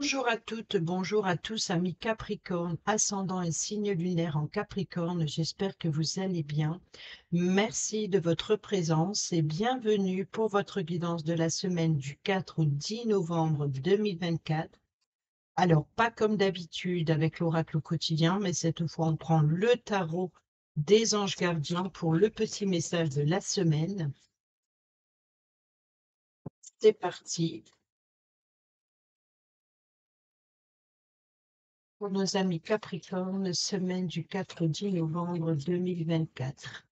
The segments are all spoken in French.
Bonjour à toutes, bonjour à tous, amis Capricorne, ascendant et signe lunaire en Capricorne. J'espère que vous allez bien. Merci de votre présence et bienvenue pour votre guidance de la semaine du 4 au 10 novembre 2024. Alors, pas comme d'habitude avec l'oracle quotidien, mais cette fois, on prend le tarot des anges gardiens pour le petit message de la semaine. C'est parti. Pour nos amis Capricorne, semaine du 4 au 10 novembre 2024.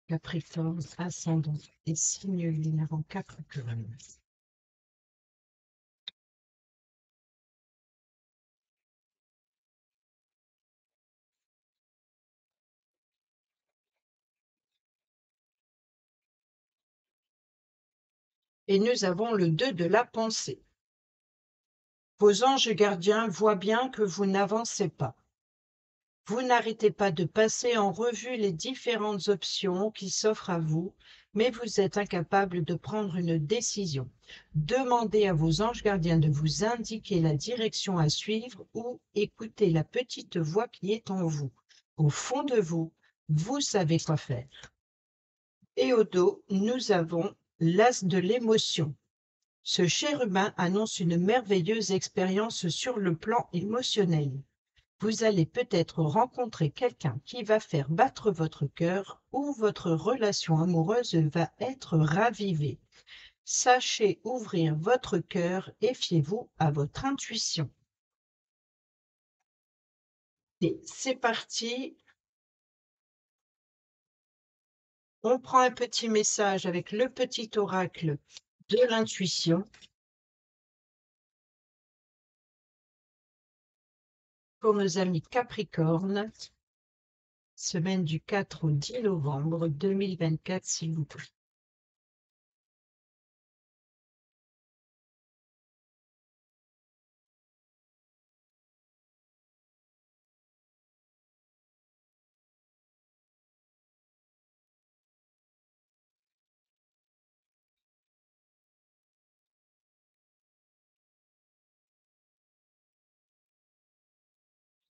Capricorne, ascendant et signe lunaire en Capricorne. Et nous avons le 2 de la pensée. Vos anges gardiens voient bien que vous n'avancez pas. Vous n'arrêtez pas de passer en revue les différentes options qui s'offrent à vous, mais vous êtes incapable de prendre une décision. Demandez à vos anges gardiens de vous indiquer la direction à suivre ou écoutez la petite voix qui est en vous. Au fond de vous, vous savez quoi faire. Et au dos, nous avons l'as de l'émotion. Ce cher humain annonce une merveilleuse expérience sur le plan émotionnel. Vous allez peut-être rencontrer quelqu'un qui va faire battre votre cœur ou votre relation amoureuse va être ravivée. Sachez ouvrir votre cœur et fiez-vous à votre intuition. Et c'est parti. On prend un petit message avec le petit oracle de l'intuition. Pour nos amis Capricorne, semaine du 4 au 10 novembre 2024, s'il vous plaît.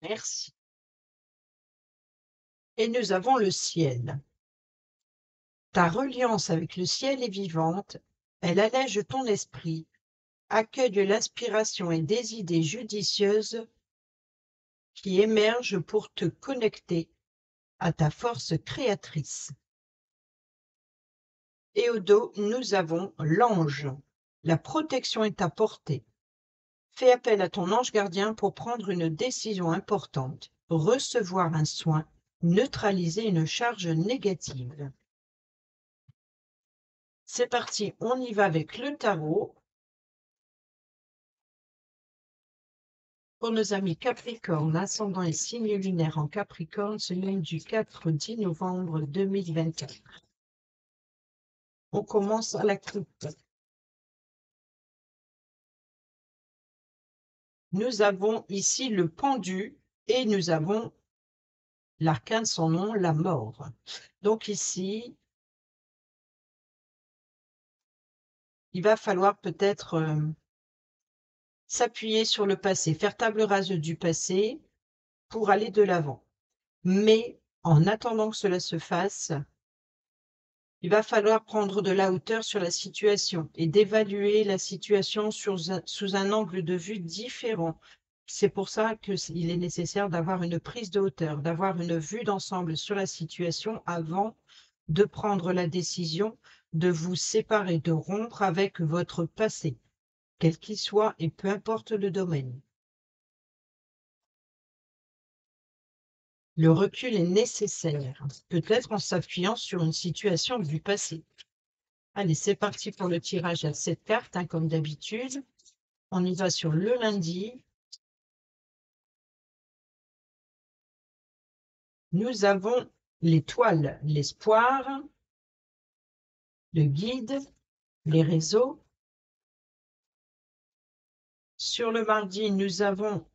Merci. Et nous avons le ciel. Ta reliance avec le ciel est vivante, elle allège ton esprit, accueille l'inspiration et des idées judicieuses qui émergent pour te connecter à ta force créatrice. Et au dos, nous avons l'ange. La protection est à portée. Fais appel à ton ange gardien pour prendre une décision importante, recevoir un soin, neutraliser une charge négative. C'est parti, on y va avec le tarot. Pour nos amis Capricorne, ascendant et signe lunaire en Capricorne, semaine du 4 au 10 novembre 2024. On commence à la crypte. Nous avons ici le pendu et nous avons l'arcane de son nom, la mort. Donc ici, il va falloir peut-être s'appuyer sur le passé, faire table rase du passé pour aller de l'avant. Mais en attendant que cela se fasse, il va falloir prendre de la hauteur sur la situation et d'évaluer la situation sous un angle de vue différent. C'est pour ça qu'il est nécessaire d'avoir une prise de hauteur, d'avoir une vue d'ensemble sur la situation avant de prendre la décision de vous séparer, de rompre avec votre passé, quel qu'il soit et peu importe le domaine. Le recul est nécessaire, peut-être en s'appuyant sur une situation du passé. Allez, c'est parti pour le tirage à 7 cartes, comme d'habitude. On y va sur le lundi. Nous avons l'étoile, l'espoir, le guide, les réseaux. Sur le mardi, nous avons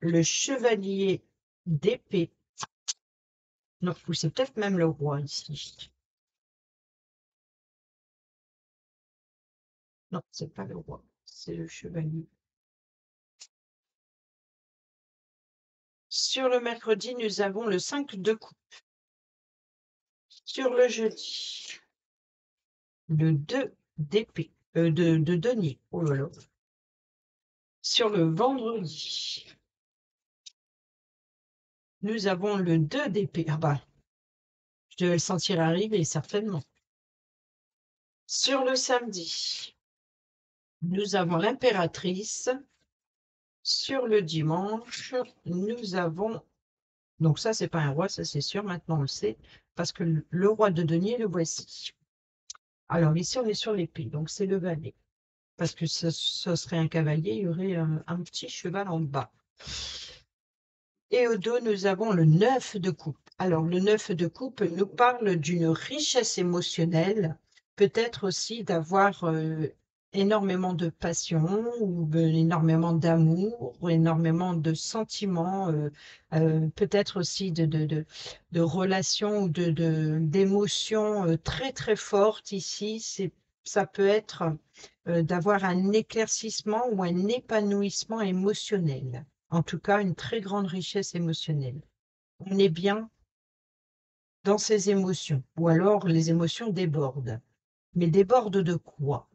le chevalier d'épée. Non, ou c'est peut-être même le roi ici. Non, c'est pas le roi, c'est le chevalier. Sur le mercredi, nous avons le 5 de coupe. Sur le jeudi, le 2 d'épée, de denier. Oh là là. Sur le vendredi, nous avons le 2 d'épée. Ah bah, je devais le sentir arriver, certainement. Sur le samedi, nous avons l'impératrice. Sur le dimanche, nous avons... Donc ça, c'est pas un roi, ça c'est sûr, maintenant on le sait, parce que le roi de denier, le voici. Alors ici, on est sur l'épée, donc c'est le valet. Parce que ce serait un cavalier, il y aurait un petit cheval en bas. Et au dos, nous avons le 9 de coupe. Alors, le 9 de coupe nous parle d'une richesse émotionnelle, peut-être aussi d'avoir énormément de passion ou énormément d'amour, ou énormément de sentiments, peut-être aussi de relations ou d'émotions très très fortes ici. Ça peut être d'avoir un éclaircissement ou un épanouissement émotionnel. En tout cas, une très grande richesse émotionnelle. On est bien dans ses émotions, ou alors les émotions débordent. Mais débordent de quoi?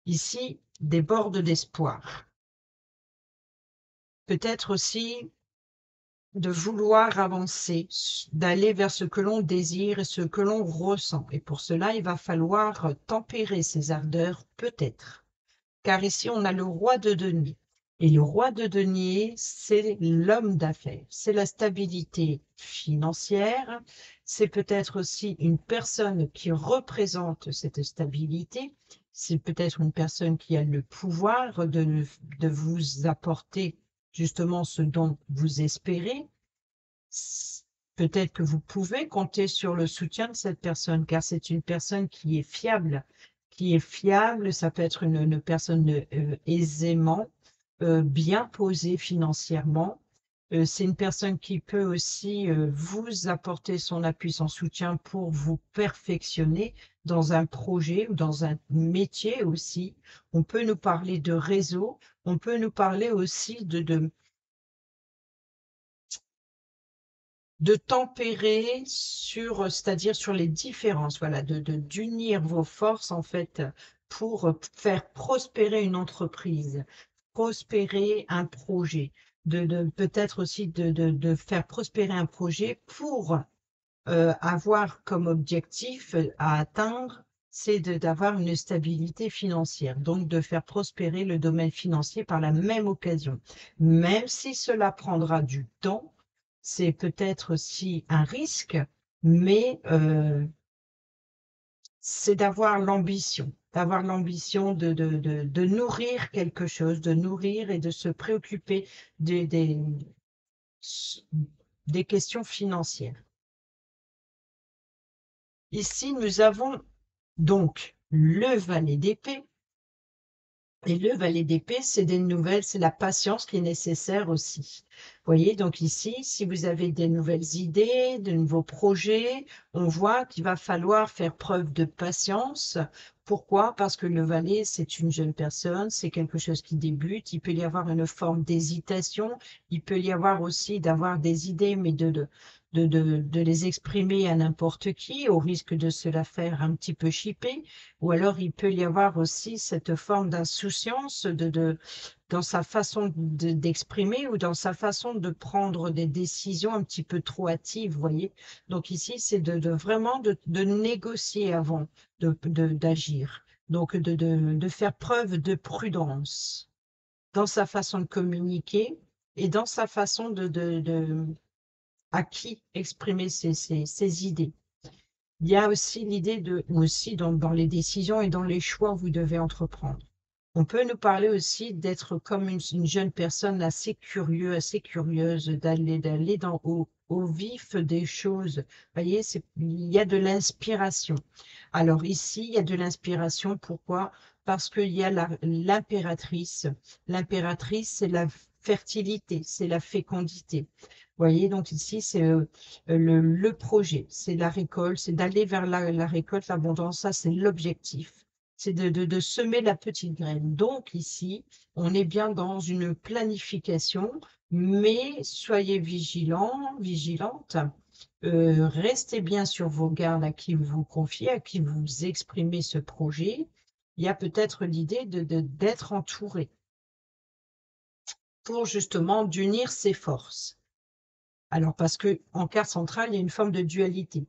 Ici, débordent d'espoir. Peut-être aussi de vouloir avancer, d'aller vers ce que l'on désire et ce que l'on ressent. Et pour cela, il va falloir tempérer ses ardeurs, peut-être. Car ici, on a le roi de denier. Et le roi de denier, c'est l'homme d'affaires, c'est la stabilité financière, c'est peut-être aussi une personne qui représente cette stabilité, c'est peut-être une personne qui a le pouvoir de vous apporter justement ce dont vous espérez. Peut-être que vous pouvez compter sur le soutien de cette personne, car c'est une personne qui est fiable. Qui est fiable, ça peut être une personne aisément, bien posée financièrement. C'est une personne qui peut aussi vous apporter son appui, son soutien pour vous perfectionner dans un projet ou dans un métier aussi. On peut nous parler de réseau, on peut nous parler aussi de tempérer sur, c'est-à-dire sur les différences, voilà, d'unir vos forces en fait pour faire prospérer une entreprise, prospérer un projet, peut-être aussi de faire prospérer un projet pour avoir comme objectif à atteindre, c'est d'avoir une stabilité financière, donc de faire prospérer le domaine financier par la même occasion. Même si cela prendra du temps, c'est peut-être aussi un risque, mais c'est d'avoir l'ambition de nourrir quelque chose, de nourrir et de se préoccuper des questions financières. Ici, nous avons donc le valet d'épée. Et le valet d'épée, c'est des nouvelles, c'est la patience qui est nécessaire aussi. Vous voyez, donc ici, si vous avez des nouvelles idées, de nouveaux projets, on voit qu'il va falloir faire preuve de patience. Pourquoi? Parce que le valet, c'est une jeune personne, c'est quelque chose qui débute. Il peut y avoir une forme d'hésitation. Il peut y avoir aussi d'avoir des idées, mais de les exprimer à n'importe qui, au risque de se la faire un petit peu chipper. Ou alors, il peut y avoir aussi cette forme d'insouciance dans sa façon d'exprimer ou dans sa façon de prendre des décisions un petit peu trop hâtives, vous voyez. Donc ici, c'est vraiment de négocier avant d'agir. Donc de faire preuve de prudence dans sa façon de communiquer et dans sa façon à qui exprimer ses idées. Il y a aussi l'idée aussi dans les décisions et dans les choix que vous devez entreprendre. On peut nous parler aussi d'être comme une jeune personne assez curieux, assez curieuse, d'aller au vif des choses. Vous voyez, il y a de l'inspiration. Alors ici, il y a de l'inspiration. Pourquoi? Parce qu'il y a l'impératrice. L'impératrice, c'est la fertilité, c'est la fécondité. Vous voyez, donc ici, c'est le projet, c'est la récolte, c'est d'aller vers la récolte, l'abondance. Ça, c'est l'objectif. c'est de semer la petite graine. Donc ici, on est bien dans une planification, mais soyez vigilants, vigilantes. Restez bien sur vos gardes à qui vous confiez, à qui vous exprimez ce projet. Il y a peut-être l'idée d'être entouré pour justement d'unir ses forces. Alors parce que en carte centrale, il y a une forme de dualité.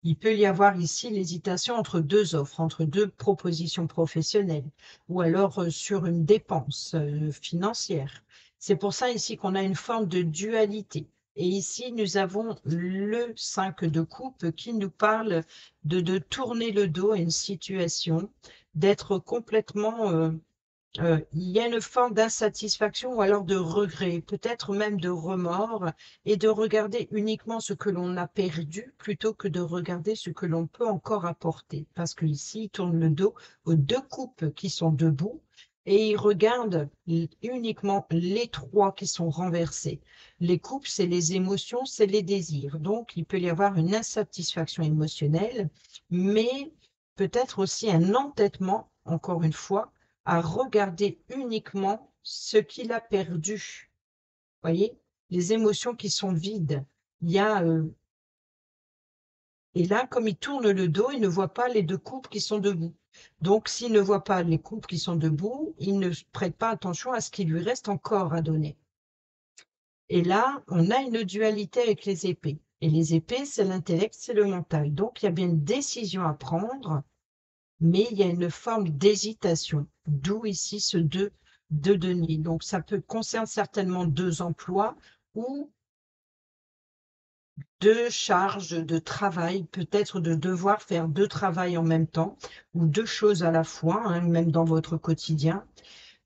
Il peut y avoir ici l'hésitation entre deux offres, entre deux propositions professionnelles, ou alors sur une dépense financière. C'est pour ça ici qu'on a une forme de dualité. Et ici, nous avons le 5 de coupe qui nous parle de tourner le dos à une situation, d'être complètement il y a une forme d'insatisfaction ou alors de regret, peut-être même de remords, et de regarder uniquement ce que l'on a perdu plutôt que de regarder ce que l'on peut encore apporter. Parce qu'ici, il tourne le dos aux deux coupes qui sont debout et il regarde uniquement les trois qui sont renversés. Les coupes, c'est les émotions, c'est les désirs. Donc, il peut y avoir une insatisfaction émotionnelle, mais peut-être aussi un entêtement, encore une fois, à regarder uniquement ce qu'il a perdu. Voyez, les émotions qui sont vides. Il y a, et là, comme il tourne le dos, il ne voit pas les deux couples qui sont debout. Donc, s'il ne voit pas les couples qui sont debout, il ne prête pas attention à ce qui lui reste encore à donner. Et là, on a une dualité avec les épées. Et les épées, c'est l'intellect, c'est le mental. Donc, il y a bien une décision à prendre, mais il y a une forme d'hésitation, d'où ici ce de denier. Donc, ça concerne certainement deux emplois ou deux charges de travail, peut-être de devoir faire deux travails en même temps ou deux choses à la fois, hein, même dans votre quotidien.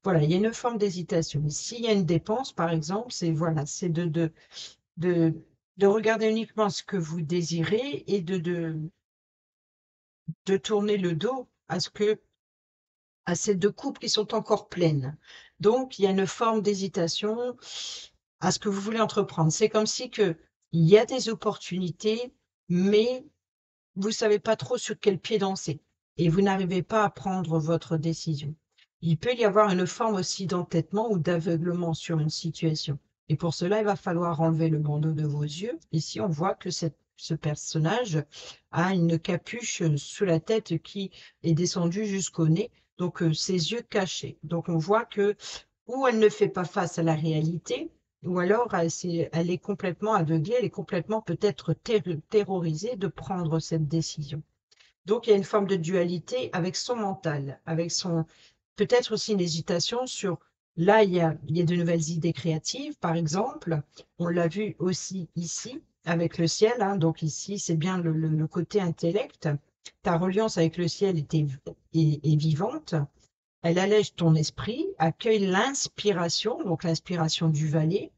Voilà, il y a une forme d'hésitation. S'il y a une dépense, par exemple, c'est voilà, c'est de, de regarder uniquement ce que vous désirez et de tourner le dos à ces deux coupes qui sont encore pleines. Donc, il y a une forme d'hésitation à ce que vous voulez entreprendre. C'est comme si il y a des opportunités, mais vous ne savez pas trop sur quel pied danser et vous n'arrivez pas à prendre votre décision. Il peut y avoir une forme aussi d'entêtement ou d'aveuglement sur une situation. Et pour cela, il va falloir enlever le bandeau de vos yeux. Ici, on voit que ce personnage a une capuche sous la tête qui est descendue jusqu'au nez, donc ses yeux cachés. Donc on voit que ou elle ne fait pas face à la réalité, ou alors elle est complètement aveuglée, elle est complètement peut-être terrorisée de prendre cette décision. Donc il y a une forme de dualité avec son mental, avec son peut-être aussi une hésitation sur là il y a de nouvelles idées créatives, par exemple. On l'a vu aussi ici avec le ciel, hein, donc ici c'est bien le côté intellect. Ta reliance avec le ciel est vivante. Elle allège ton esprit, accueille l'inspiration, donc l'inspiration du valet,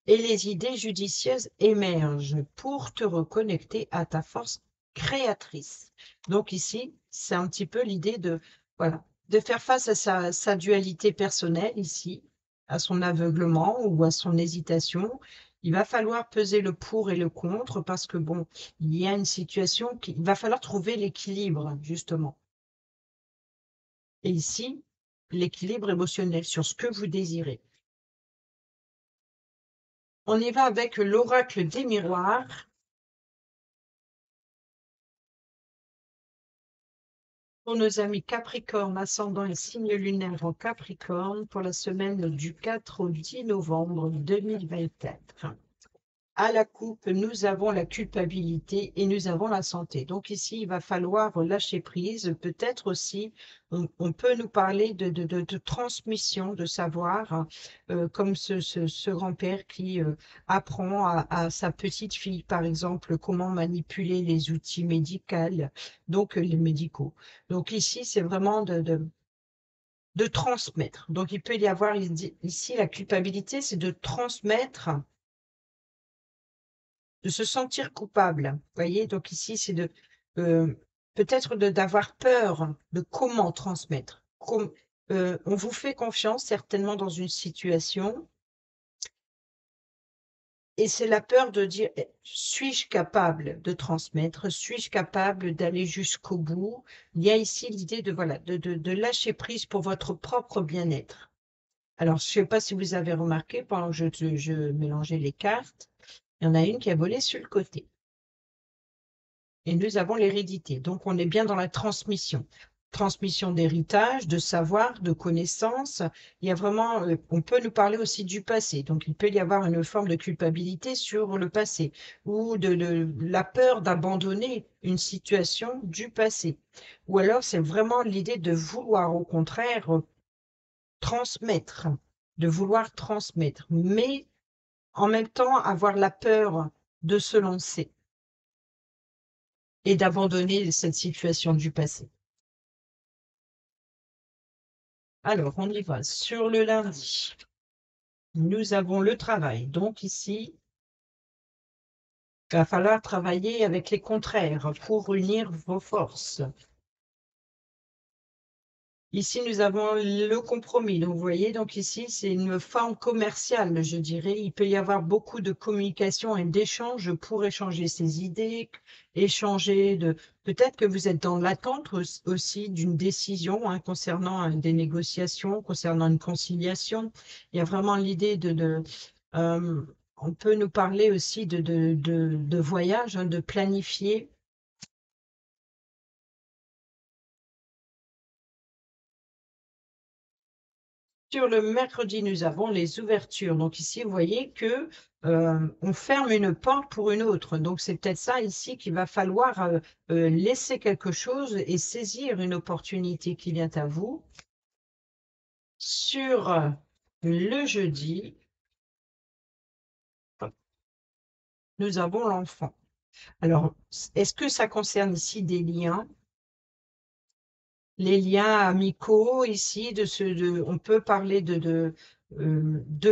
et les idées judicieuses émergent pour te reconnecter à ta force créatrice. Donc ici, c'est un petit peu l'idée voilà, de faire face à sa dualité personnelle ici, à son aveuglement ou à son hésitation. Il va falloir peser le pour et le contre parce que bon, il y a une situation il va falloir trouver l'équilibre, justement. Et ici, l'équilibre émotionnel sur ce que vous désirez. On y va avec l'oracle des miroirs. Pour nos amis Capricorne, ascendant et signe lunaire en Capricorne, pour la semaine du 4 au 10 novembre 2024. À la coupe, nous avons la culpabilité et nous avons la santé. Donc ici, il va falloir lâcher prise. Peut-être aussi, on peut nous parler de transmission de savoir, hein, comme ce grand-père qui apprend à sa petite fille, par exemple, comment manipuler les outils médicaux, donc les médicaux. Donc ici, c'est vraiment de transmettre. Donc il peut y avoir ici la culpabilité, c'est de transmettre, de se sentir coupable. Vous voyez, donc ici, c'est euh, peut-être d'avoir peur de comment transmettre. On vous fait confiance certainement dans une situation Et c'est la peur de dire: Suis-je capable de transmettre? Suis-je capable d'aller jusqu'au bout?» Il y a ici l'idée de voilà, de lâcher prise pour votre propre bien-être. Alors, je ne sais pas si vous avez remarqué pendant que je mélangeais les cartes, il y en a une qui a volé sur le côté et nous avons l'hérédité. Donc on est bien dans la transmission. Transmission d'héritage, de savoir, de connaissances. Il y a vraiment, on peut nous parler aussi du passé. Donc il peut y avoir une forme de culpabilité sur le passé ou de la peur d'abandonner une situation du passé. Ou alors c'est vraiment l'idée de vouloir au contraire transmettre, de vouloir transmettre, mais en même temps avoir la peur de se lancer et d'abandonner cette situation du passé. Alors, on y va. Sur le lundi, nous avons le travail. Donc ici, il va falloir travailler avec les contraires pour unir vos forces. Ici, nous avons le compromis. Donc, vous voyez, donc ici, c'est une forme commerciale, je dirais. Il peut y avoir beaucoup de communication et d'échanges pour échanger ses idées, échanger de... Peut-être que vous êtes dans l'attente aussi d'une décision hein, concernant des négociations, concernant une conciliation. Il y a vraiment l'idée euh, on peut nous parler aussi de voyage, hein, de planifier. Sur le mercredi, nous avons les ouvertures. Donc ici, vous voyez que on ferme une porte pour une autre. Donc c'est peut-être ça ici qu'il va falloir laisser quelque chose et saisir une opportunité qui vient à vous. Sur le jeudi, nous avons l'enfant. Alors, est-ce que ça concerne ici des liens? Les liens amicaux ici, on peut parler de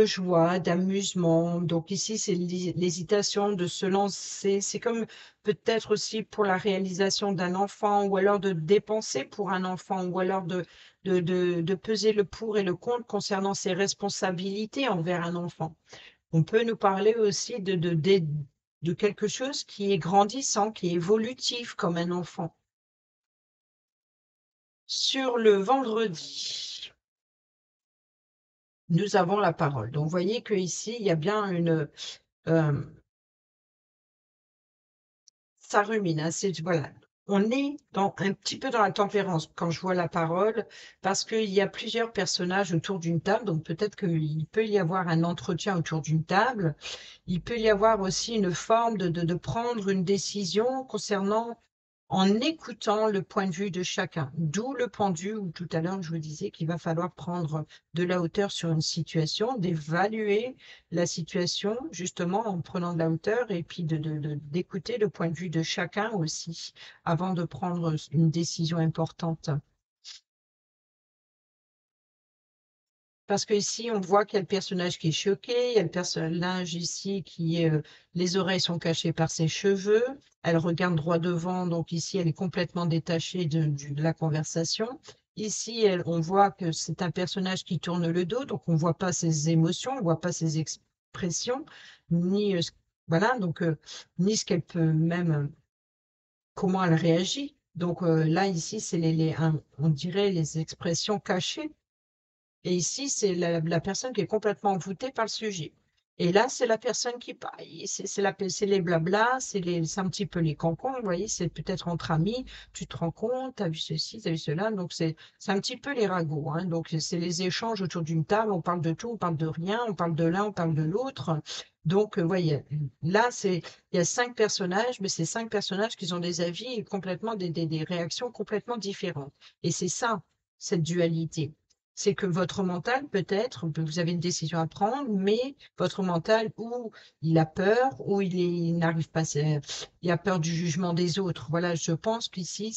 joie, d'amusement. Donc ici, c'est l'hésitation de se lancer. C'est comme peut-être aussi pour la réalisation d'un enfant ou alors de dépenser pour un enfant ou alors de peser le pour et le contre concernant ses responsabilités envers un enfant. On peut nous parler aussi de quelque chose qui est grandissant, qui est évolutif comme un enfant. Sur le vendredi, nous avons la parole. Donc, vous voyez qu'ici, il y a bien une... ça rumine, hein, voilà. On est un petit peu dans la tempérance quand je vois la parole, parce qu'il y a plusieurs personnages autour d'une table, donc peut-être qu'il peut y avoir un entretien autour d'une table. Il peut y avoir aussi une forme de prendre une décision concernant en écoutant le point de vue de chacun. D'où le pendule où tout à l'heure je vous disais qu'il va falloir prendre de la hauteur sur une situation, d'évaluer la situation justement en prenant de la hauteur et puis d'écouter le point de vue de chacun aussi avant de prendre une décision importante. Parce qu'ici, on voit qu'il y a le personnage qui est choqué, il y a le personnage ici qui est, les oreilles sont cachées par ses cheveux, elle regarde droit devant, donc ici, elle est complètement détachée de la conversation. Ici, on voit que c'est un personnage qui tourne le dos, donc on ne voit pas ses émotions, on ne voit pas ses expressions, ni, voilà, donc, ni ce qu'elle peut même, comment elle réagit. Donc là, ici, c'est on dirait les expressions cachées. Et ici, c'est la personne qui est complètement envoûtée par le sujet. Et là, c'est la personne qui parle. C'est les blablas, c'est un petit peu les cancans, vous voyez, c'est peut-être entre amis, tu te rends compte, tu as vu ceci, tu as vu cela. Donc, c'est un petit peu les ragots. Hein. Donc, c'est les échanges autour d'une table, on parle de tout, on parle de rien, on parle de l'un, on parle de l'autre. Donc, vous voyez, là, il y a 5 personnages, mais c'est 5 personnages qui ont des avis et complètement des réactions complètement différentes. Et c'est ça, cette dualité. C'est que votre mental, peut-être, vous avez une décision à prendre, mais votre mental, ou il a peur, ou il n'arrive pas, il a peur du jugement des autres. Voilà, je pense qu'ici,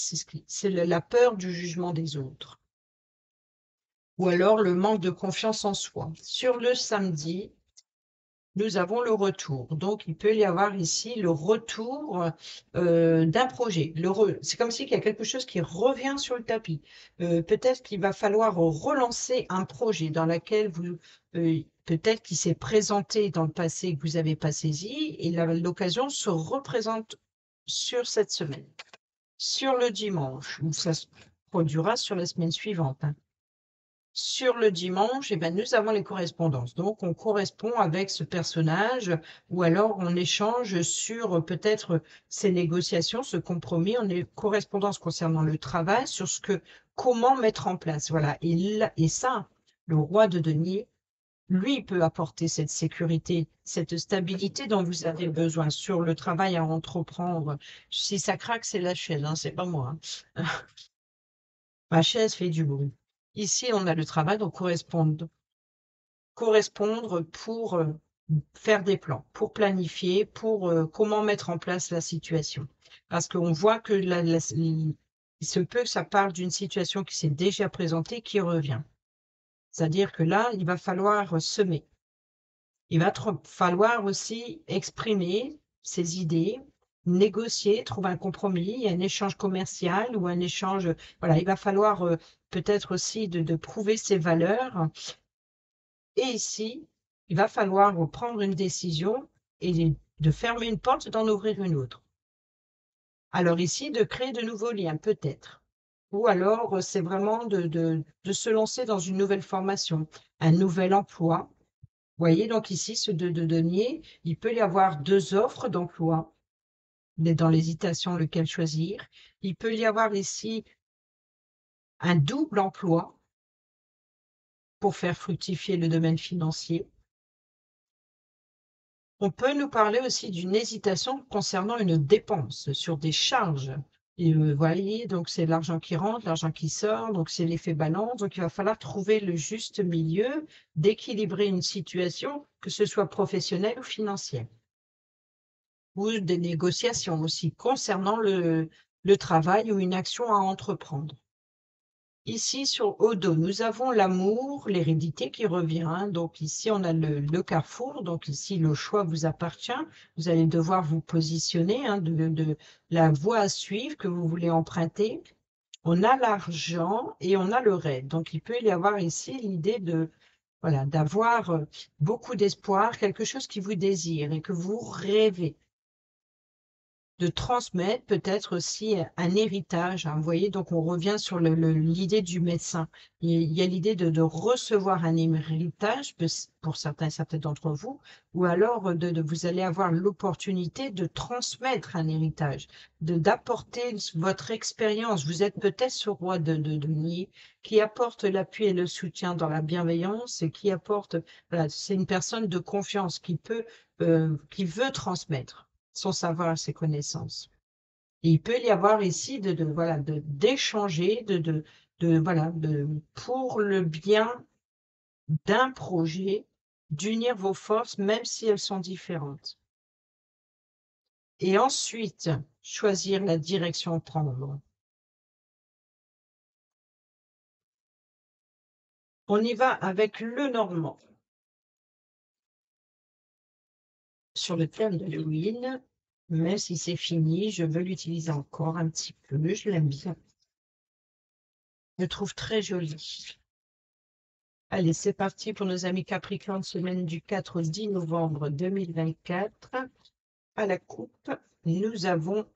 c'est la peur du jugement des autres. Ou alors le manque de confiance en soi. Sur le samedi, nous avons le retour. Donc, il peut y avoir ici le retour d'un projet. C'est comme s'il y a quelque chose qui revient sur le tapis. Peut-être qu'il va falloir relancer un projet dans lequel peut-être qui s'est présenté dans le passé que vous n'avez pas saisi, et l'occasion se représente sur cette semaine. Sur le dimanche, ou ça se produira sur la semaine suivante, hein. Sur le dimanche, eh ben, nous avons les correspondances. Donc, on correspond avec ce personnage ou alors on échange sur peut-être ces négociations, ce compromis. On est correspondance concernant le travail, sur comment mettre en place. Voilà. Et ça, le roi de denier, lui, peut apporter cette sécurité, cette stabilité dont vous avez besoin sur le travail à entreprendre. Si ça craque, c'est la chaise, hein, c'est pas moi, hein. Ma chaise fait du bruit. Ici, on a le travail, donc correspondre pour faire des plans, pour planifier, pour comment mettre en place la situation. Parce qu'on voit que il se peut que ça parle d'une situation qui s'est déjà présentée, qui revient. C'est-à-dire que là, il va falloir semer. Il va falloir aussi exprimer ses idées, négocier, trouver un compromis, un échange commercial ou un échange. Voilà, il va falloir peut-être aussi de prouver ses valeurs. Et ici, il va falloir prendre une décision et de fermer une porte, d'en ouvrir une autre. Alors ici, de créer de nouveaux liens, peut-être. Ou alors, c'est vraiment de se lancer dans une nouvelle formation, un nouvel emploi. Vous voyez, donc ici, ce de denier, il peut y avoir 2 offres d'emploi. On est dans l'hésitation, lequel choisir. Il peut y avoir ici un double emploi pour faire fructifier le domaine financier. On peut nous parler aussi d'une hésitation concernant une dépense sur des charges. Et vous voyez, donc c'est l'argent qui rentre, l'argent qui sort, donc c'est l'effet balance. Donc il va falloir trouver le juste milieu, d'équilibrer une situation, que ce soit professionnelle ou financière. Ou des négociations aussi concernant le travail ou une action à entreprendre. Ici, sur Odo, nous avons l'amour, l'hérédité qui revient, hein. Donc ici, on a le carrefour. Donc ici, le choix vous appartient. Vous allez devoir vous positionner, hein, de la voie à suivre que vous voulez emprunter. On a l'argent et on a le rêve. Donc il peut y avoir ici l'idée voilà, d'avoir beaucoup d'espoir, quelque chose qui vous désire et que vous rêvez. De transmettre peut-être aussi un héritage, hein. Vous voyez, donc on revient sur l'idée du médecin. Il y a l'idée de recevoir un héritage pour certains et certaines d'entre vous, ou alors vous allez avoir l'opportunité de transmettre un héritage, d'apporter votre expérience. Vous êtes peut-être ce roi de denier qui apporte l'appui et le soutien dans la bienveillance et qui apporte, voilà, c'est une personne de confiance qui veut transmettre son savoir, ses connaissances. Et il peut y avoir ici voilà, d'échanger, voilà, pour le bien d'un projet, d'unir vos forces, même si elles sont différentes. Et ensuite, choisir la direction à prendre. On y va avec le Normand. Sur le thème de l'Halloween, même si c'est fini, je veux l'utiliser encore un petit peu, je l'aime bien. Je le trouve très joli. Allez, c'est parti pour nos amis Capricorne, semaine du 4 au 10 novembre 2024. À la coupe, nous avons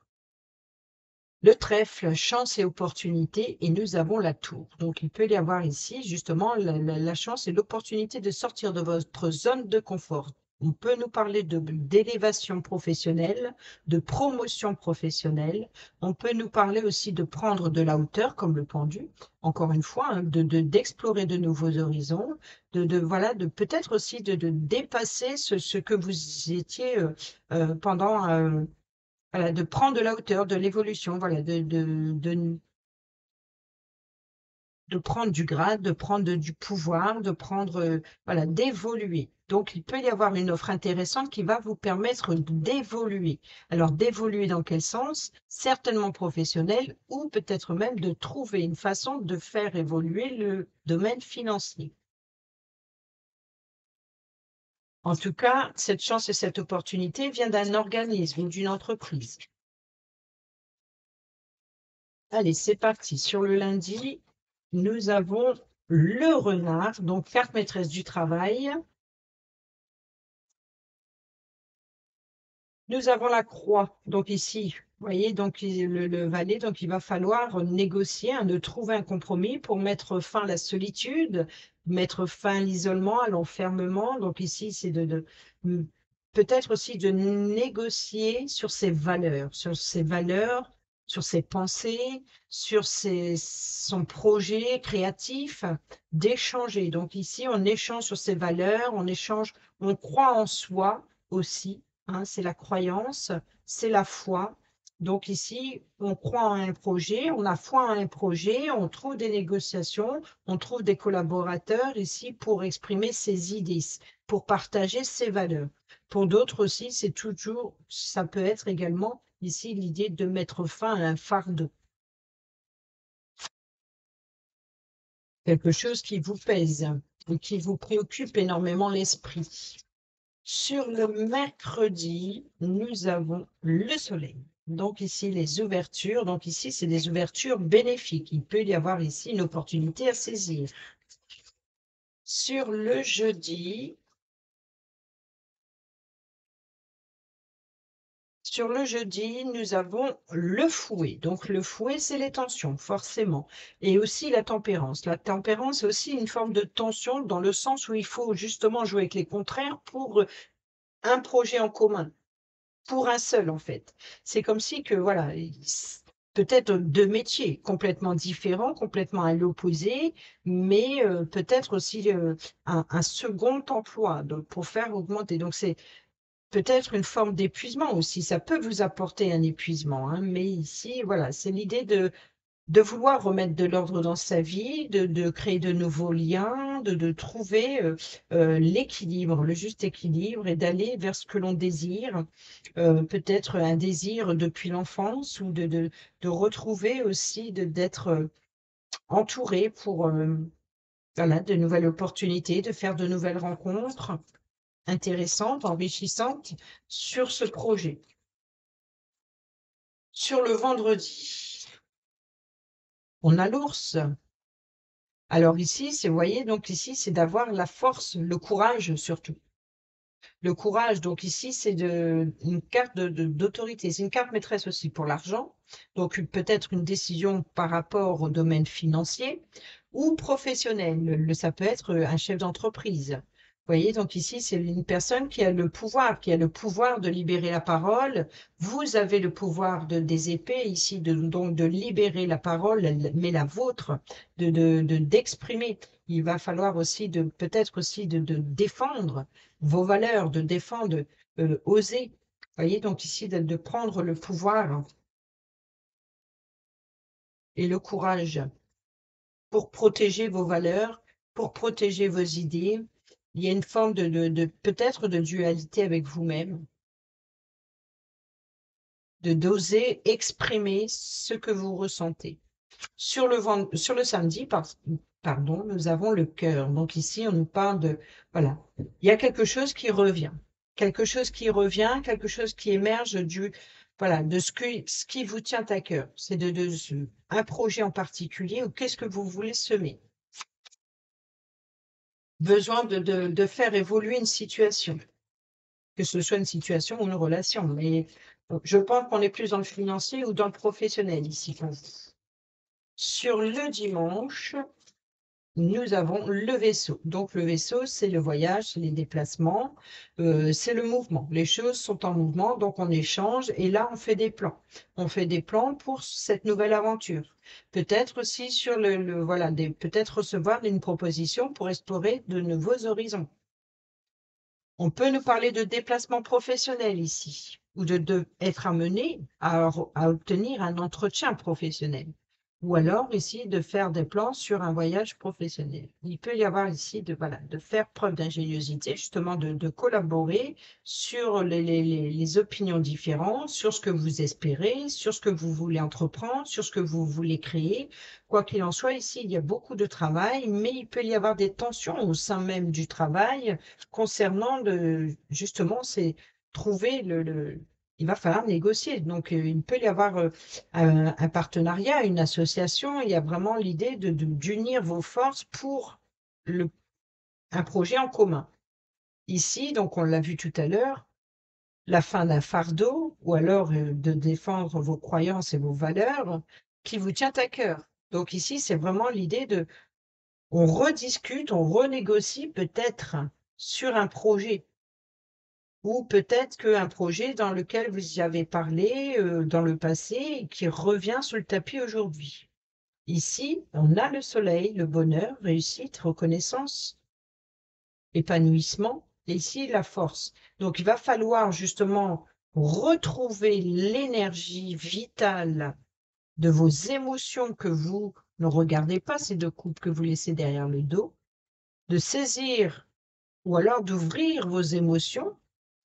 le trèfle, chance et opportunité, et nous avons la tour. Donc, il peut y avoir ici, justement, la chance et l'opportunité de sortir de votre zone de confort. On peut nous parler d'élévation professionnelle, de promotion professionnelle. On peut nous parler aussi de prendre de la hauteur, comme le pendu, encore une fois, hein, d'explorer de nouveaux horizons, voilà, peut-être aussi de dépasser ce que vous étiez pendant... voilà, de prendre de la hauteur, de l'évolution, voilà, de prendre du grade, de prendre du pouvoir, de prendre, voilà, d'évoluer. Donc, il peut y avoir une offre intéressante qui va vous permettre d'évoluer. Alors, d'évoluer dans quel sens? Certainement professionnel ou peut-être même de trouver une façon de faire évoluer le domaine financier. En tout cas, cette chance et cette opportunité vient d'un organisme ou d'une entreprise. Allez, c'est parti. Sur le lundi, nous avons le renard, donc carte maîtresse du travail. Nous avons la croix, donc ici, vous voyez, donc le valet, donc il va falloir négocier, hein, de trouver un compromis pour mettre fin à la solitude, mettre fin à l'isolement, à l'enfermement. Donc ici, c'est peut-être aussi de négocier sur ses valeurs, sur ses pensées, sur son projet créatif, d'échanger. Donc ici, on échange sur ses valeurs, on échange, on croit en soi aussi, hein, c'est la croyance, c'est la foi. Donc ici, on croit en un projet, on a foi en un projet, on trouve des négociations, on trouve des collaborateurs ici pour exprimer ses idées, pour partager ses valeurs. Pour d'autres aussi, c'est toujours, ça peut être également ici l'idée de mettre fin à un fardeau, quelque chose qui vous pèse et qui vous préoccupe énormément l'esprit. Sur le mercredi, nous avons le soleil. Donc ici, les ouvertures. Donc ici, c'est des ouvertures bénéfiques. Il peut y avoir ici une opportunité à saisir. Sur le jeudi, nous avons le fouet. Donc le fouet, c'est les tensions, forcément. Et aussi la tempérance. La tempérance, c'est aussi une forme de tension dans le sens où il faut justement jouer avec les contraires pour un projet en commun. Pour un seul, en fait. C'est comme si que, voilà, peut-être deux métiers complètement différents, complètement à l'opposé, mais peut-être aussi un second emploi donc, pour faire augmenter. Donc, c'est peut-être une forme d'épuisement aussi. Ça peut vous apporter un épuisement, hein, mais ici, voilà, c'est l'idée de vouloir remettre de l'ordre dans sa vie, de créer de nouveaux liens, de trouver l'équilibre, le juste équilibre et d'aller vers ce que l'on désire, peut-être un désir depuis l'enfance ou de retrouver aussi, d'être entouré pour voilà, de nouvelles opportunités, de faire de nouvelles rencontres intéressantes, enrichissantes sur ce projet. Sur le vendredi, on a l'ours. Alors ici, c'est, vous voyez, donc ici, c'est d'avoir la force, le courage surtout. Le courage, donc ici, c'est une carte d'autorité. C'est une carte maîtresse aussi pour l'argent. Donc peut-être une décision par rapport au domaine financier ou professionnel. Ça peut être un chef d'entreprise. Vous voyez, donc ici, c'est une personne qui a le pouvoir de libérer la parole. Vous avez le pouvoir des épées ici, donc de libérer la parole, mais la vôtre, d'exprimer. Il va falloir aussi peut-être aussi de défendre vos valeurs, de défendre, oser. Vous voyez, donc ici, de prendre le pouvoir et le courage pour protéger vos valeurs, pour protéger vos idées. Il y a une forme peut-être de dualité avec vous-même, de d'oser exprimer ce que vous ressentez. Sur le samedi, pardon, nous avons le cœur. Donc ici, on nous parle de, voilà, il y a quelque chose qui revient, quelque chose qui émerge voilà, de ce qui vous tient à cœur. C'est un projet en particulier ou qu'est-ce que vous voulez semer. Besoin de faire évoluer une situation, que ce soit une situation ou une relation. Mais je pense qu'on est plus dans le financier ou dans le professionnel ici. Sur le dimanche, nous avons le vaisseau. Donc, le vaisseau, c'est le voyage, c'est les déplacements, c'est le mouvement. Les choses sont en mouvement, donc on échange et là, on fait des plans. On fait des plans pour cette nouvelle aventure. Peut-être aussi sur voilà, peut-être recevoir une proposition pour explorer de nouveaux horizons. On peut nous parler de déplacement professionnel ici, ou de être amené à obtenir un entretien professionnel, ou alors ici de faire des plans sur un voyage professionnel. Il peut y avoir ici voilà, de faire preuve d'ingéniosité, justement de collaborer sur les opinions différentes, sur ce que vous espérez, sur ce que vous voulez entreprendre, sur ce que vous voulez créer. Quoi qu'il en soit, ici, il y a beaucoup de travail, mais il peut y avoir des tensions au sein même du travail concernant justement, c'est trouver il va falloir négocier. Donc, il peut y avoir un partenariat, une association. Il y a vraiment l'idée d'unir vos forces pour le, un projet en commun. Ici, donc on l'a vu tout à l'heure, la fin d'un fardeau ou alors de défendre vos croyances et vos valeurs qui vous tient à cœur. Donc ici, c'est vraiment l'idée de on rediscute, on renégocie peut-être sur un projet ou peut-être qu'un projet dans lequel vous y avez parlé dans le passé et qui revient sur le tapis aujourd'hui. Ici, on a le soleil, le bonheur, réussite, reconnaissance, épanouissement, et ici la force. Donc il va falloir justement retrouver l'énergie vitale de vos émotions que vous ne regardez pas, ces deux coupes que vous laissez derrière le dos, de saisir ou alors d'ouvrir vos émotions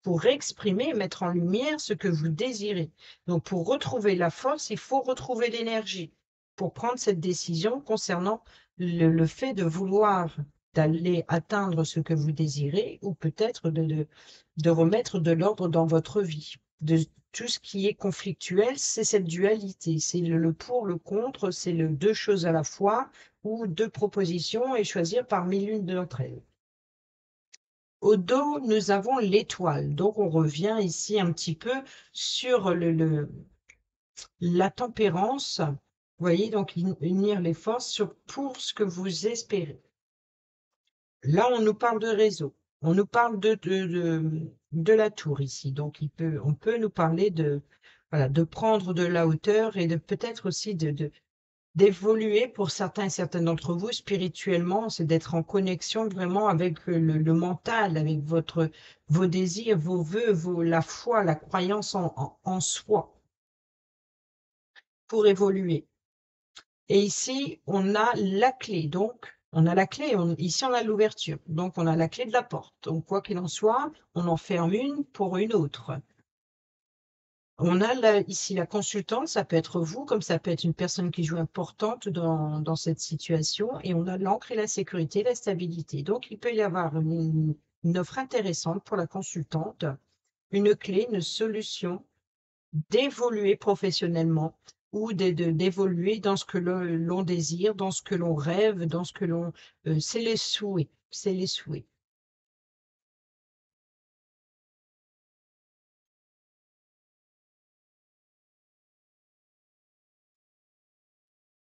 pour exprimer et mettre en lumière ce que vous désirez. Donc pour retrouver la force, il faut retrouver l'énergie pour prendre cette décision concernant le fait de vouloir d'aller atteindre ce que vous désirez ou peut-être de remettre de l'ordre dans votre vie. De tout ce qui est conflictuel, c'est cette dualité, c'est le pour, le contre, c'est le deux choses à la fois ou deux propositions et choisir parmi l'une d'entre elles. Au dos, nous avons l'étoile. Donc, on revient ici un petit peu sur la tempérance. Vous voyez, donc unir les forces pour ce que vous espérez. Là, on nous parle de réseau. On nous parle de la tour ici. Donc, on peut nous parler voilà, de prendre de la hauteur et de peut-être aussi d'évoluer pour certains et certaines d'entre vous spirituellement, c'est d'être en connexion vraiment avec le mental, avec vos désirs, vos vœux, la foi, la croyance en soi pour évoluer. Et ici, on a la clé. Donc, on a la clé. Ici, on a l'ouverture. Donc, on a la clé de la porte. Donc, quoi qu'il en soit, on en ferme une pour une autre. On a ici la consultante, ça peut être vous, comme ça peut être une personne qui joue importante dans cette situation, et on a l'encre et la sécurité, la stabilité. Donc, il peut y avoir une offre intéressante pour la consultante, une clé, une solution d'évoluer professionnellement ou d'évoluer dans ce que l'on désire, dans ce que l'on rêve, dans ce que l'on... c'est les souhaits, c'est les souhaits.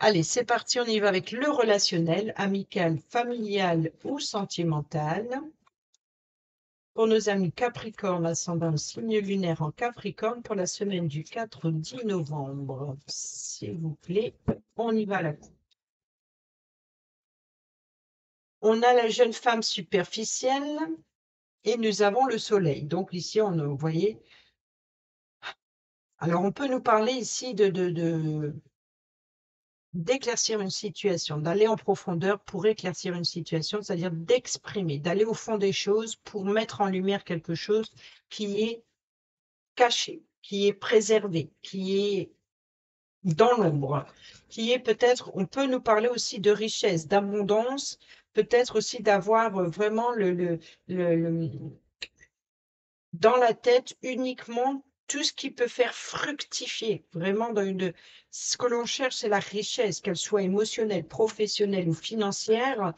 Allez, c'est parti, on y va avec le relationnel, amical, familial ou sentimental. Pour nos amis Capricorne, ascendant signe lunaire en Capricorne pour la semaine du 4 au 10 novembre. S'il vous plaît, on y va à la coupe. On a la jeune femme superficielle et nous avons le soleil. Donc ici, vous voyez, alors on peut nous parler ici d'éclaircir une situation, d'aller en profondeur pour éclaircir une situation, c'est-à-dire d'exprimer, d'aller au fond des choses pour mettre en lumière quelque chose qui est caché, qui est préservé, qui est dans l'ombre, qui est peut-être, on peut nous parler aussi de richesse, d'abondance, peut-être aussi d'avoir vraiment dans la tête uniquement tout ce qui peut faire fructifier. Vraiment, ce que l'on cherche, c'est la richesse, qu'elle soit émotionnelle, professionnelle ou financière.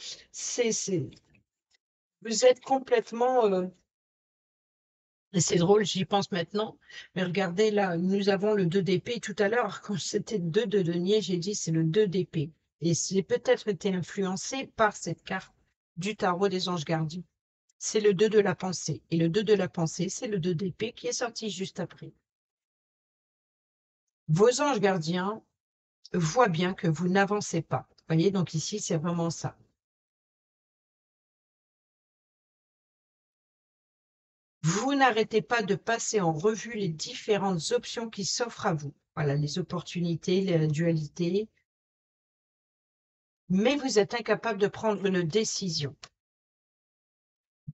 Vous êtes complètement... et c'est drôle, j'y pense maintenant, mais regardez là, nous avons le 2 d'épée. Tout à l'heure, quand c'était 2 de denier, j'ai dit c'est le 2 d'épée. Et c'est peut-être été influencé par cette carte du tarot des anges gardiens. C'est le 2 de la pensée. Et le 2 de la pensée, c'est le 2 d'épée qui est sorti juste après. Vos anges gardiens voient bien que vous n'avancez pas. Vous voyez, donc ici, c'est vraiment ça. Vous n'arrêtez pas de passer en revue les différentes options qui s'offrent à vous. Voilà, les opportunités, la dualité. Mais vous êtes incapable de prendre une décision.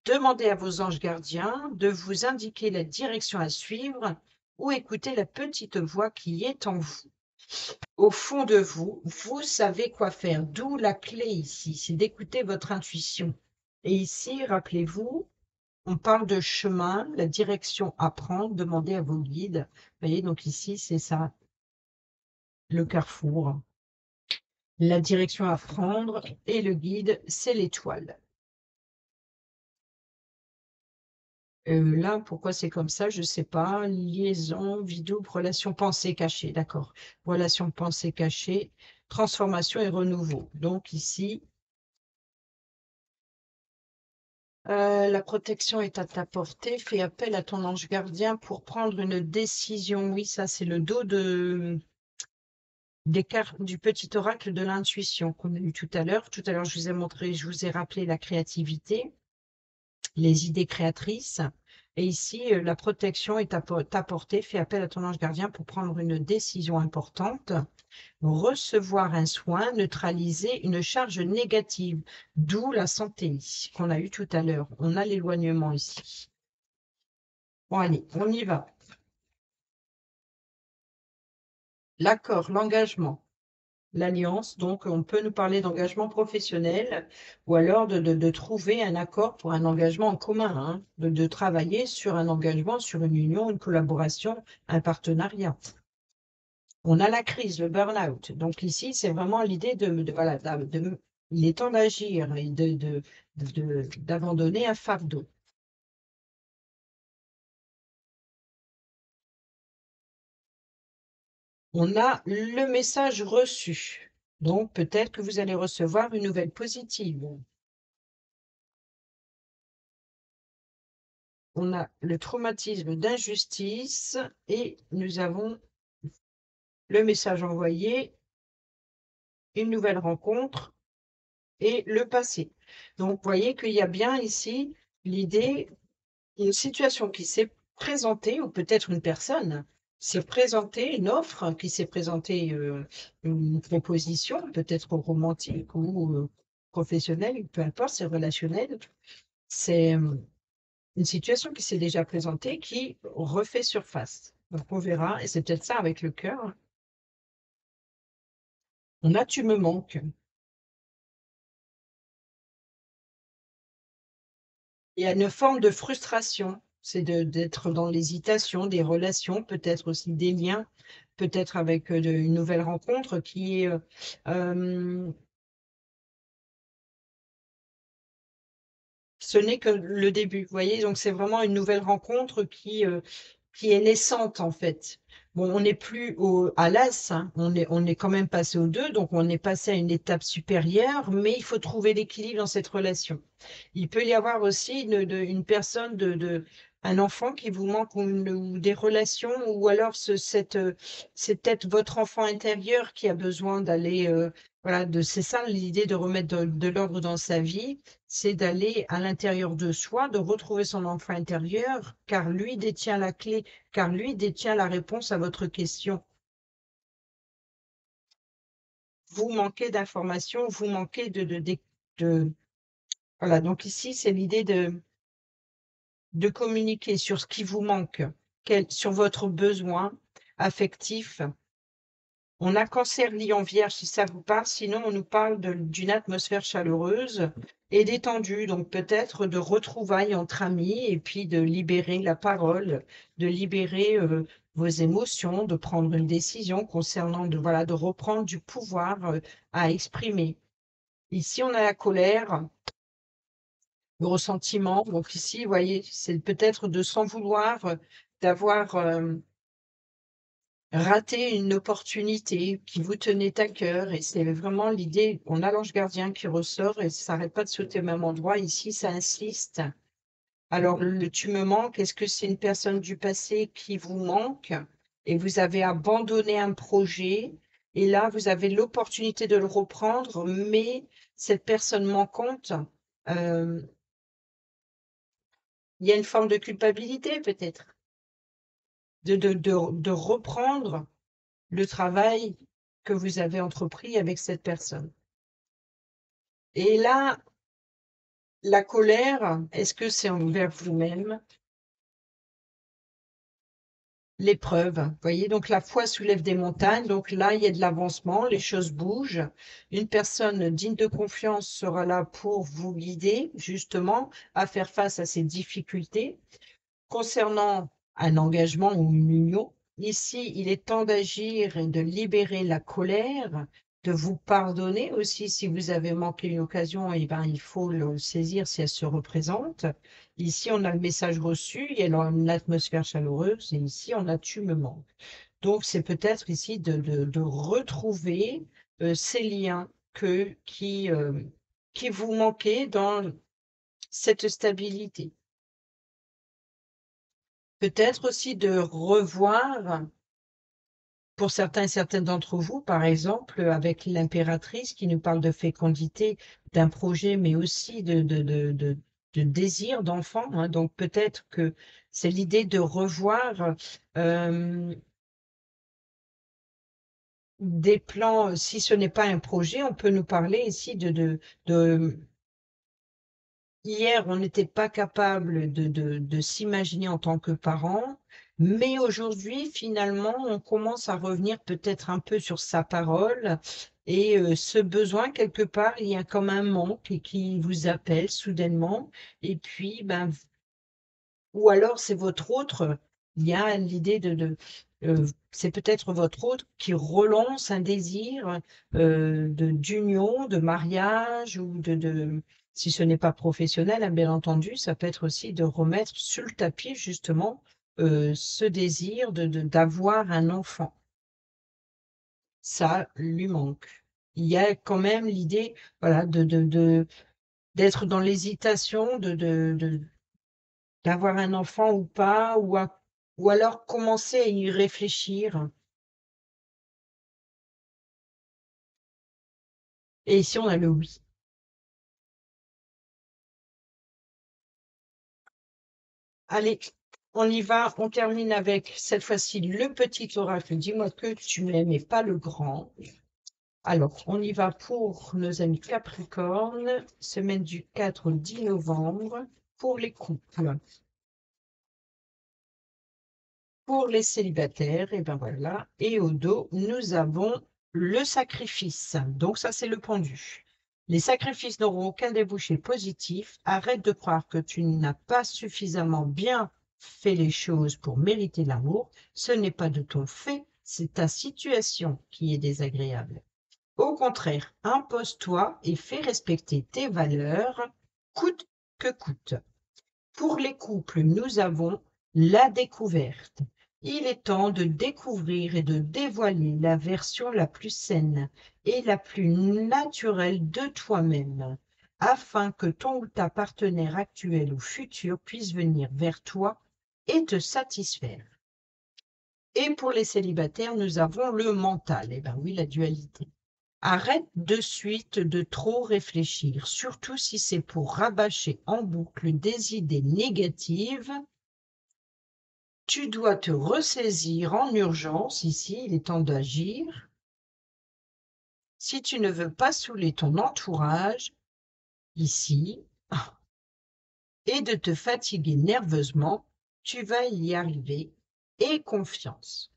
Demandez à vos anges gardiens de vous indiquer la direction à suivre ou écoutez la petite voix qui est en vous. Au fond de vous, vous savez quoi faire, d'où la clé ici, c'est d'écouter votre intuition. Et ici, rappelez-vous, on parle de chemin, la direction à prendre, demandez à vos guides. Vous voyez, donc ici, c'est ça, le carrefour. La direction à prendre et le guide, c'est l'étoile. Là, pourquoi c'est comme ça, je ne sais pas. Liaison, vie double, relation pensée cachée, d'accord. Relation pensée cachée, transformation et renouveau. Donc ici, la protection est à ta portée. Fais appel à ton ange gardien pour prendre une décision. Oui, ça, c'est le dos des cartes du petit oracle de l'intuition qu'on a eu tout à l'heure. Tout à l'heure, je vous ai montré, je vous ai rappelé la créativité, les idées créatrices. Et ici, la protection est à ta portée. Fais appel à ton ange gardien pour prendre une décision importante, recevoir un soin, neutraliser une charge négative, d'où la santé qu'on a eu tout à l'heure. On a l'éloignement ici. Bon, allez, on y va. L'accord, l'engagement, l'alliance. Donc, on peut nous parler d'engagement professionnel ou alors de trouver un accord pour un engagement en commun, hein, de travailler sur un engagement, sur une union, une collaboration, un partenariat. On a la crise, le burn-out. Donc ici, c'est vraiment l'idée voilà, il est temps d'agir et d'abandonner un fardeau. On a le message reçu. Donc peut-être que vous allez recevoir une nouvelle positive. On a le traumatisme d'injustice et nous avons le message envoyé, une nouvelle rencontre et le passé. Donc, vous voyez qu'il y a bien ici l'idée, une situation qui s'est présentée, ou peut-être une personne s'est présentée, une offre qui s'est présentée, une proposition, peut-être romantique ou professionnelle, peu importe, c'est relationnel. C'est une situation qui s'est déjà présentée qui refait surface. Donc, on verra, et c'est peut-être ça avec le cœur. On a tu me manques. Il y a une forme de frustration, c'est d'être dans l'hésitation, des relations, peut-être aussi des liens, peut-être avec une nouvelle rencontre qui est ce n'est que le début, vous voyez, donc c'est vraiment une nouvelle rencontre qui est naissante en fait. Bon, on n'est plus à l'as, hein, on est quand même passé aux deux, donc on est passé à une étape supérieure, mais il faut trouver l'équilibre dans cette relation. Il peut y avoir aussi une personne, un enfant qui vous manque ou des relations, ou alors c'est peut-être votre enfant intérieur qui a besoin d'aller, voilà, c'est ça l'idée de remettre de l'ordre dans sa vie, c'est d'aller à l'intérieur de soi, de retrouver son enfant intérieur, car lui détient la clé, car lui détient la réponse à votre question. Vous manquez d'informations, vous manquez de. Voilà, donc ici, c'est l'idée de communiquer sur ce qui vous manque, sur votre besoin affectif. On a Cancer, Lion, Vierge, si ça vous parle. Sinon, on nous parle d'une atmosphère chaleureuse et détendue. Donc, peut-être de retrouvailles entre amis et puis de libérer la parole, de libérer vos émotions, de prendre une décision concernant, voilà, de reprendre du pouvoir à exprimer. Ici, on a la colère, le ressentiment. Donc, ici, vous voyez, c'est peut-être de s'en vouloir, d'avoir raté une opportunité qui vous tenait à cœur, et c'est vraiment l'idée, on a l'ange gardien qui ressort et ça n'arrête pas de sauter au même endroit. Ici, ça insiste. Alors, le tu me manques, est-ce que c'est une personne du passé qui vous manque et vous avez abandonné un projet et là, vous avez l'opportunité de le reprendre, mais cette personne manquante, euh, il y a une forme de culpabilité peut-être, de reprendre le travail que vous avez entrepris avec cette personne. Et là, la colère, est-ce que c'est envers vous-même? L'épreuve, vous voyez, donc la foi soulève des montagnes, donc là, il y a de l'avancement, les choses bougent. Une personne digne de confiance sera là pour vous guider, justement, à faire face à ces difficultés. Concernant un engagement ou une union, ici, il est temps d'agir et de libérer la colère, de vous pardonner aussi. Si vous avez manqué une occasion, eh ben, il faut le saisir si elle se représente. Ici, on a le message reçu, il y a une atmosphère chaleureuse, et ici, on a tu me manques. Donc, c'est peut-être ici de retrouver ces liens qui vous manquaient dans cette stabilité. Peut-être aussi de revoir, pour certains et certaines d'entre vous, par exemple, avec l'impératrice qui nous parle de fécondité, d'un projet, mais aussi de désir d'enfant, hein. Donc peut-être que c'est l'idée de revoir des plans. Si ce n'est pas un projet, on peut nous parler ici de hier, on n'était pas capable de s'imaginer en tant que parent, mais aujourd'hui, finalement, on commence à revenir peut-être un peu sur sa parole et ce besoin, quelque part, il y a comme un manque et qui vous appelle soudainement. Et puis, ben, ou alors c'est votre autre, il y a l'idée c'est peut-être votre autre qui relance un désir d'union, de mariage ou si ce n'est pas professionnel, hein, bien entendu, ça peut être aussi de remettre sur le tapis justement ce désir d'avoir un enfant. Ça lui manque. Il y a quand même l'idée, voilà, d'être dans l'hésitation, d'avoir un enfant ou pas, ou alors commencer à y réfléchir. Et ici, on a le oui. Allez, on y va, on termine avec cette fois-ci le petit oracle. Dis-moi que tu m'aimes et pas le grand. Alors, on y va pour nos amis Capricorne, semaine du 4 au 10 novembre, pour les couples. Pour les célibataires, et ben voilà. Et au dos, nous avons le sacrifice. Donc ça, c'est le pendu. Les sacrifices n'auront aucun débouché positif. Arrête de croire que tu n'as pas suffisamment bien fait les choses pour mériter l'amour. Ce n'est pas de ton fait, c'est ta situation qui est désagréable. Au contraire, impose-toi et fais respecter tes valeurs, coûte que coûte. Pour les couples, nous avons la découverte. Il est temps de découvrir et de dévoiler la version la plus saine et la plus naturelle de toi-même, afin que ton ou ta partenaire actuel ou futur puisse venir vers toi et te satisfaire. Et pour les célibataires, nous avons le mental. Eh bien oui, la dualité. Arrête de suite de trop réfléchir, surtout si c'est pour rabâcher en boucle des idées négatives. Tu dois te ressaisir en urgence, ici, il est temps d'agir. Si tu ne veux pas saouler ton entourage, ici, et de te fatiguer nerveusement, tu vas y arriver. Aie confiance.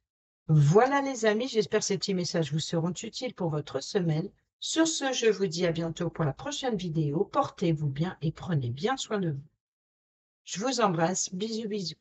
Voilà les amis, j'espère que ces petits messages vous seront utiles pour votre semaine. Sur ce, je vous dis à bientôt pour la prochaine vidéo. Portez-vous bien et prenez bien soin de vous. Je vous embrasse. Bisous, bisous.